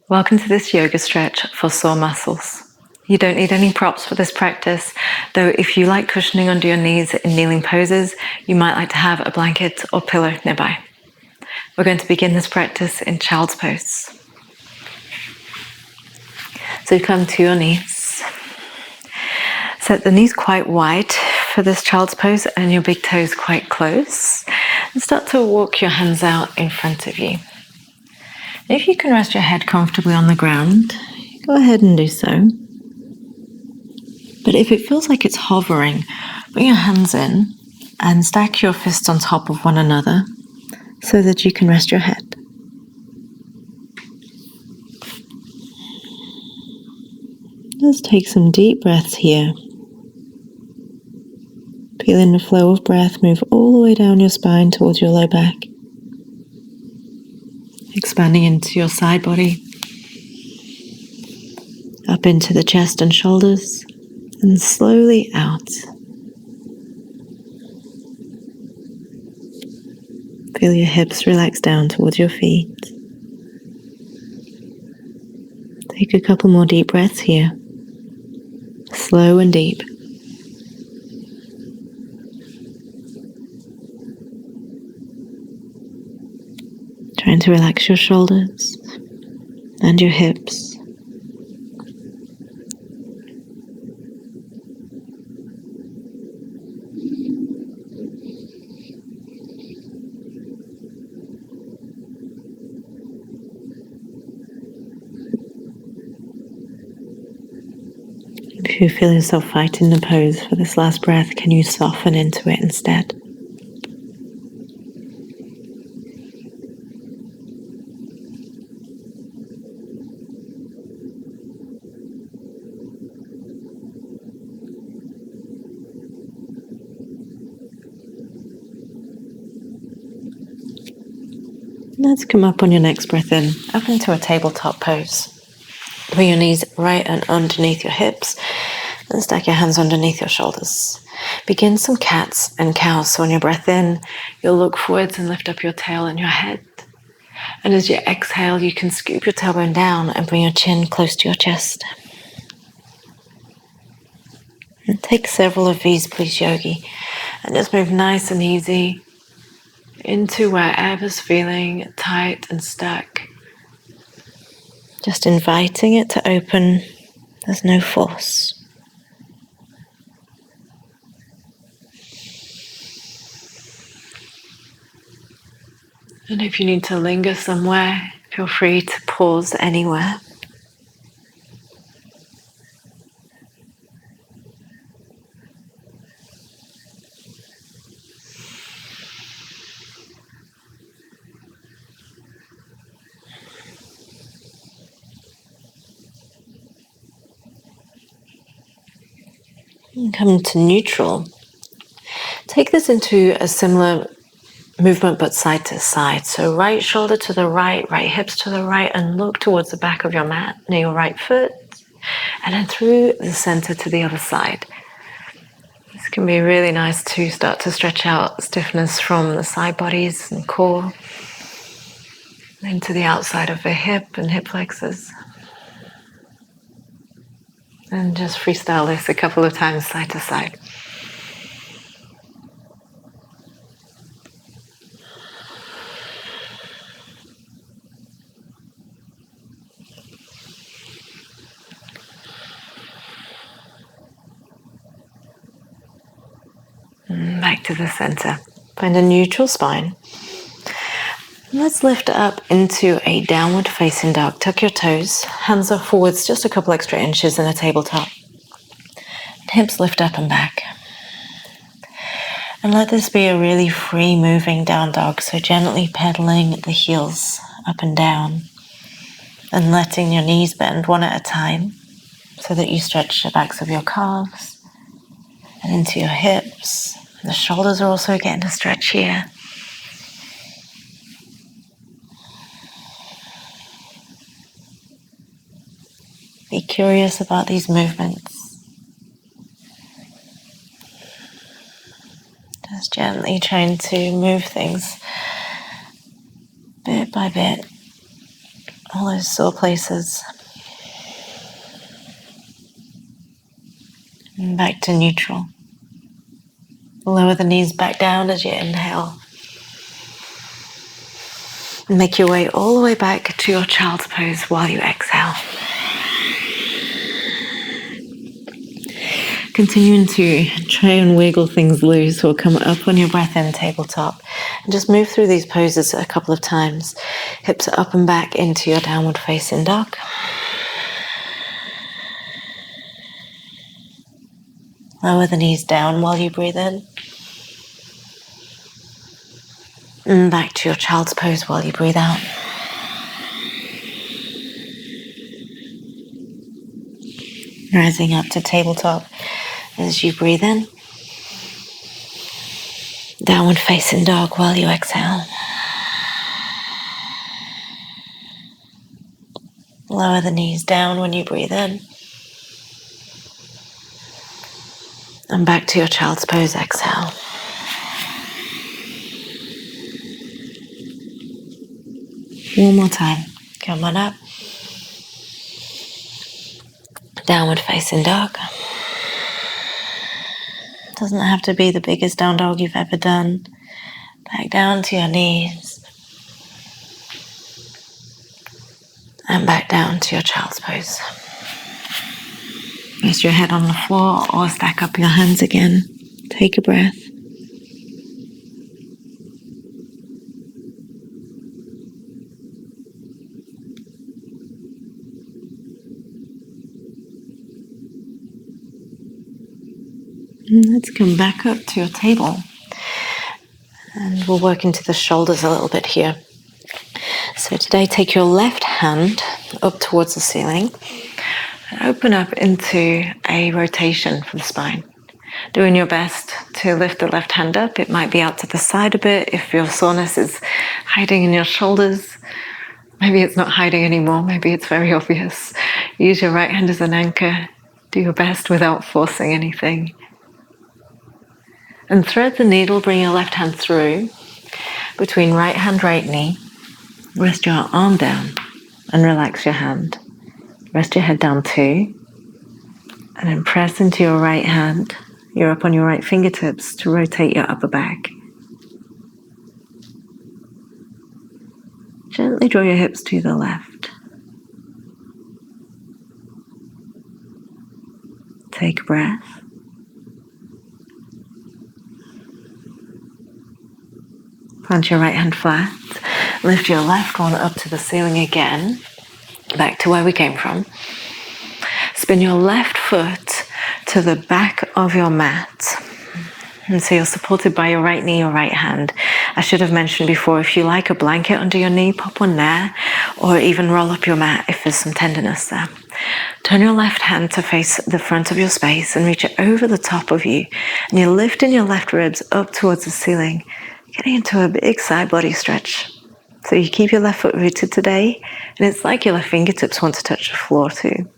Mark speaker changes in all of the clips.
Speaker 1: Welcome to this yoga stretch for sore muscles. You don't need any props for this practice, though if you like cushioning under your knees in kneeling poses, you might like to have a blanket or pillow nearby. We're going to begin this practice in child's pose. So you come to your knees. Set the knees quite wide for this child's pose and your big toes quite close. And start to walk your hands out in front of you. If you can rest your head comfortably on the ground, go ahead and do so. But if it feels like it's hovering, bring your hands in and stack your fists on top of one another so that you can rest your head. Let's take some deep breaths here. Feeling the flow of breath move all the way down your spine towards your low back. Expanding into your side body, up into the chest and shoulders, and slowly out. Feel your hips relax down towards your feet. Take a couple more deep breaths here, slow and deep. Trying to relax your shoulders and your hips. If you feel yourself fighting the pose for this last breath, can you soften into it instead? Let's come up on your next breath in, up into a tabletop pose. Bring your knees right and underneath your hips and stack your hands underneath your shoulders. Begin some cats and cows. So on your breath in, you'll look forwards and lift up your tail and your head. And as you exhale, you can scoop your tailbone down and bring your chin close to your chest. And take several of these, please, yogi. And just move nice and easy into wherever's feeling tight and stuck. Just inviting it to open. There's no force. And if you need to linger somewhere, feel free to pause anywhere. And come to neutral. Take this into a similar movement but side to side. So right shoulder to the right hips to the right, and look towards the back of your mat near your right foot, and then through the center to the other side. This can be really nice to start to stretch out stiffness from the side bodies and core into the outside of the hip and hip flexors. And just freestyle this a couple of times side to side. And back to the center. Find a neutral spine. Let's lift up into a downward facing dog. Tuck your toes. Hands are forwards just a couple extra inches in a tabletop. Hips lift up and back. And let this be a really free moving down dog. So gently pedaling the heels up and down. And letting your knees bend one at a time so that you stretch the backs of your calves and into your hips. And the shoulders are also getting a stretch here. Be curious about these movements. Just gently trying to move things bit by bit all those sore places. And back to neutral. Lower the knees back down as you inhale. And make your way all the way back to your child's pose while you exhale. Continuing to try and wiggle things loose or come up on your breath in, tabletop. And just move through these poses a couple of times. Hips up and back into your downward facing dog. Lower the knees down while you breathe in. And back to your child's pose while you breathe out. Rising up to tabletop as you breathe in. Downward facing dog while you exhale. Lower the knees down when you breathe in. And back to your child's pose, exhale. One more time. Come on up. Downward facing dog. Doesn't have to be the biggest down dog you've ever done. Back down to your knees. And back down to your child's pose. Rest your head on the floor or stack up your hands again. Take a breath. And let's come back up to your table. And we'll work into the shoulders a little bit here. So today, take your left hand up towards the ceiling and open up into a rotation for the spine. Doing your best to lift the left hand up. It might be out to the side a bit if your soreness is hiding in your shoulders. Maybe it's not hiding anymore. Maybe it's very obvious. Use your right hand as an anchor. Do your best without forcing anything. And thread the needle, bring your left hand through between right hand, right knee. Rest your arm down and relax your hand. Rest your head down too. And then press into your right hand. You're up on your right fingertips to rotate your upper back. Gently draw your hips to the left. Take a breath. Plant your right hand flat. Lift your left one up to the ceiling again. Back to where we came from. Spin your left foot to the back of your mat. And so you're supported by your right knee or right hand. I should have mentioned before, if you like a blanket under your knee, pop one there, or even roll up your mat if there's some tenderness there. Turn your left hand to face the front of your space and reach it over the top of you. And you're lifting your left ribs up towards the ceiling, getting into a big side body stretch. So you keep your left foot rooted today, and it's like your left fingertips want to touch the floor too.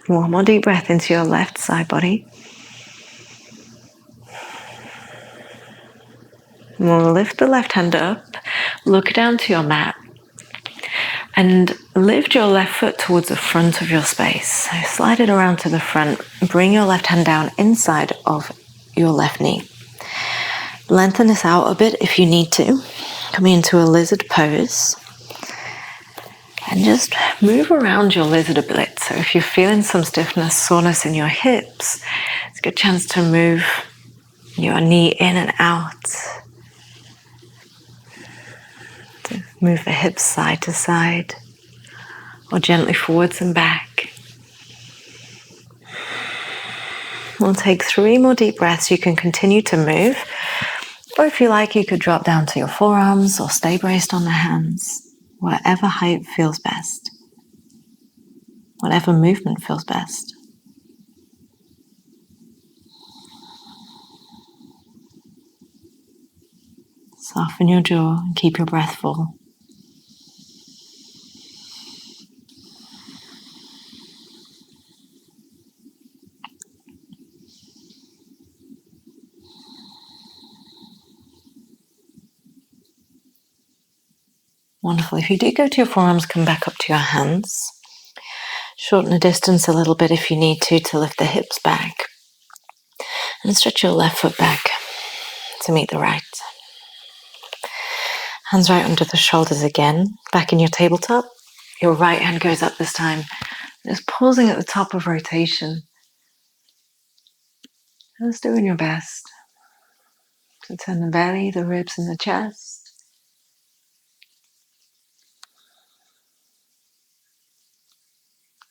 Speaker 1: One more deep breath into your left side body. We'll lift the left hand up, look down to your mat, and lift your left foot towards the front of your space. So slide it around to the front, bring your left hand down inside of your left knee. Lengthen this out a bit if you need to, coming into a lizard pose. And just move around your lizard a bit. So if you're feeling some stiffness, soreness in your hips, it's a good chance to move your knee in and out. To move the hips side to side or gently forwards and back. We'll take 3 more deep breaths. You can continue to move. Or if you like, you could drop down to your forearms or stay braced on the hands. Whatever height feels best. Whatever movement feels best. Soften your jaw and keep your breath full. Wonderful. If you do go to your forearms, come back up to your hands. Shorten the distance a little bit if you need to lift the hips back. And stretch your left foot back to meet the right. Hands right under the shoulders again. Back in your tabletop. Your right hand goes up this time. Just pausing at the top of rotation. Just doing your best to turn the belly, the ribs, and the chest.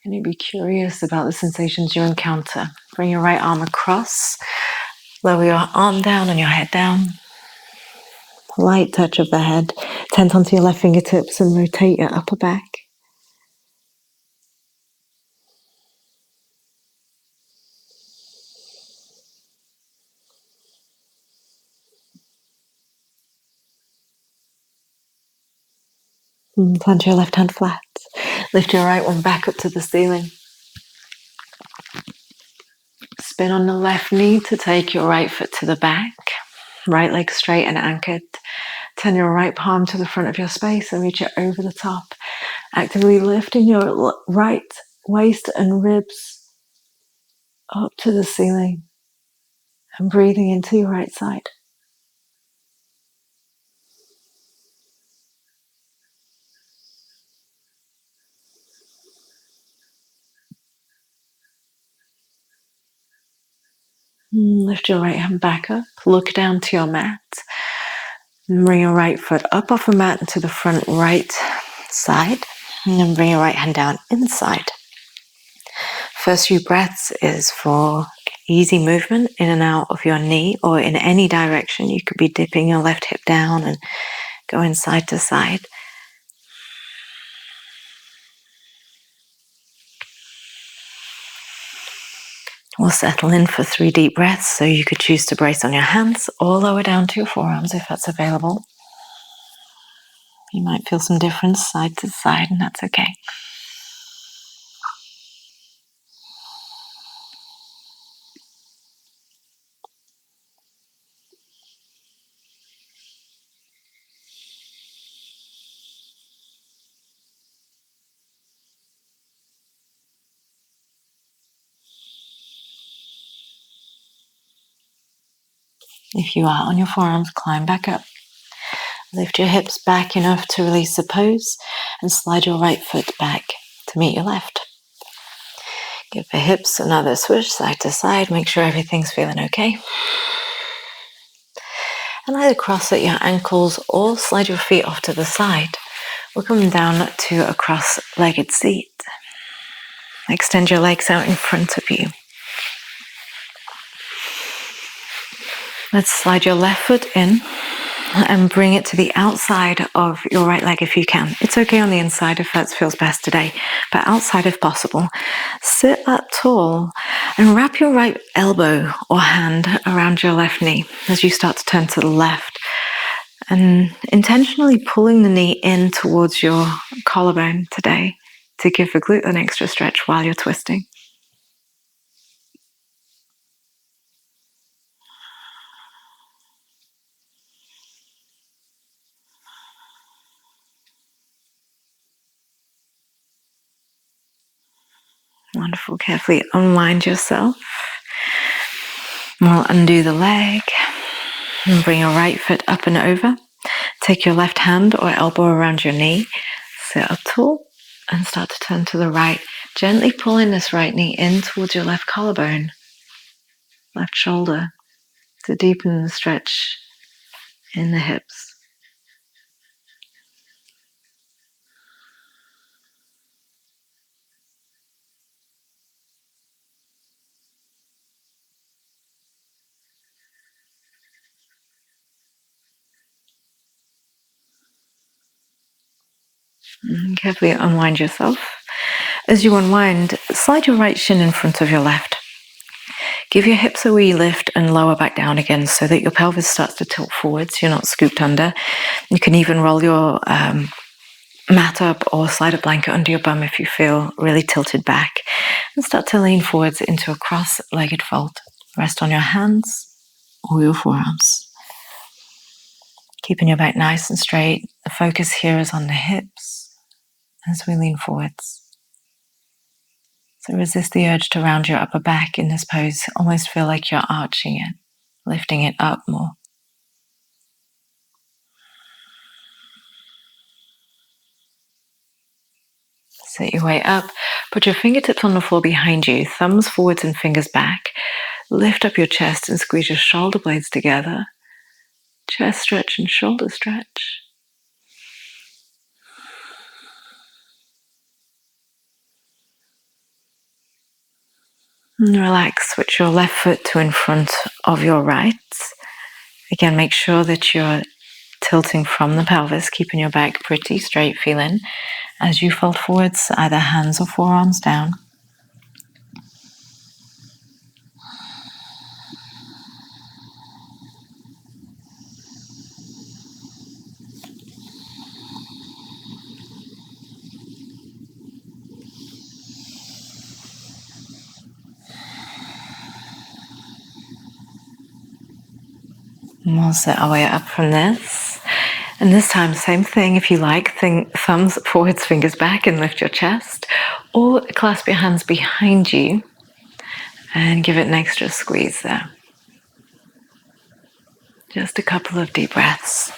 Speaker 1: And you be curious about the sensations you encounter. Bring your right arm across. Lower your arm down and your head down. Light touch of the head. Tent onto your left fingertips and rotate your upper back. And plant your left hand flat. Lift your right one back up to the ceiling. Spin on the left knee to take your right foot to the back. Right leg straight and anchored. Turn your right palm to the front of your space and reach it over the top. Actively lifting your right waist and ribs up to the ceiling. And breathing into your right side. Lift your right hand back up. Look down to your mat. And bring your right foot up off the mat to the front right side. And then bring your right hand down inside. First few breaths is for easy movement in and out of your knee or in any direction. You could be dipping your left hip down and going side to side. We'll settle in for 3 deep breaths, so you could choose to brace on your hands or lower down to your forearms if that's available. You might feel some difference side to side, and that's okay. If you are on your forearms, climb back up. Lift your hips back enough to release the pose and slide your right foot back to meet your left. Give the hips another swish side to side. Make sure everything's feeling okay. And either cross at your ankles or slide your feet off to the side. We're coming down to a cross-legged seat. Extend your legs out in front of you. Let's slide your left foot in and bring it to the outside of your right leg if you can. It's okay on the inside if that feels best today, but outside if possible. Sit up tall and wrap your right elbow or hand around your left knee as you start to turn to the left, and intentionally pulling the knee in towards your collarbone today to give the glute an extra stretch while you're twisting. Wonderful. Carefully unwind yourself. We'll undo the leg and bring your right foot up and over. Take your left hand or elbow around your knee. Sit up tall and start to turn to the right. Gently pulling this right knee in towards your left collarbone, left shoulder, to deepen the stretch in the hips. And carefully unwind yourself. As you unwind, slide your right shin in front of your left. Give your hips a wee lift and lower back down again so that your pelvis starts to tilt forwards. You're not scooped under. You can even roll your mat up or slide a blanket under your bum if you feel really tilted back. And start to lean forwards into a cross-legged fold. Rest on your hands or your forearms. Keeping your back nice and straight. The focus here is on the hips as we lean forwards. So resist the urge to round your upper back in this pose. Almost feel like you're arching it, lifting it up more. Sit your way up. Put your fingertips on the floor behind you, thumbs forwards and fingers back. Lift up your chest and squeeze your shoulder blades together. Chest stretch and shoulder stretch. And relax. Switch your left foot to in front of your right. Again, make sure that you're tilting from the pelvis, keeping your back pretty straight. Feel in as you fold forwards, either hands or forearms down. And we'll sit our way up from this. And this time, same thing. If you like, thumbs forwards, fingers back, and lift your chest. Or clasp your hands behind you and give it an extra squeeze there. Just a couple of deep breaths.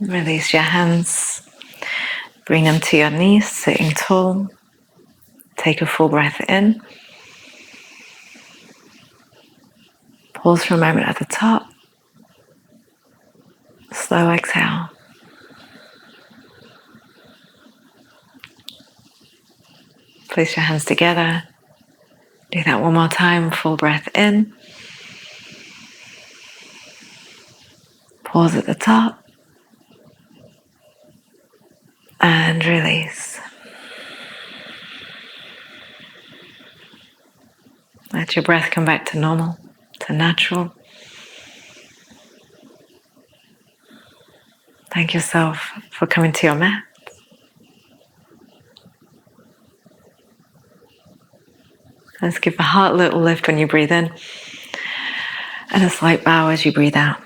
Speaker 1: Release your hands. Bring them to your knees, sitting tall. Take a full breath in. Pause for a moment at the top. Slow exhale. Place your hands together. Do that one more time. Full breath in. Pause at the top. And release. Let your breath come back to normal, to natural. Thank yourself for coming to your mat. Let's give the heart a little lift when you breathe in and a slight bow as you breathe out.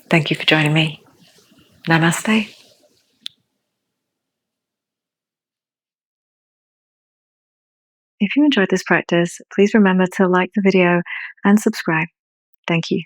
Speaker 1: Thank you for joining me. Namaste. If you enjoyed this practice, please remember to like the video and subscribe. Thank you.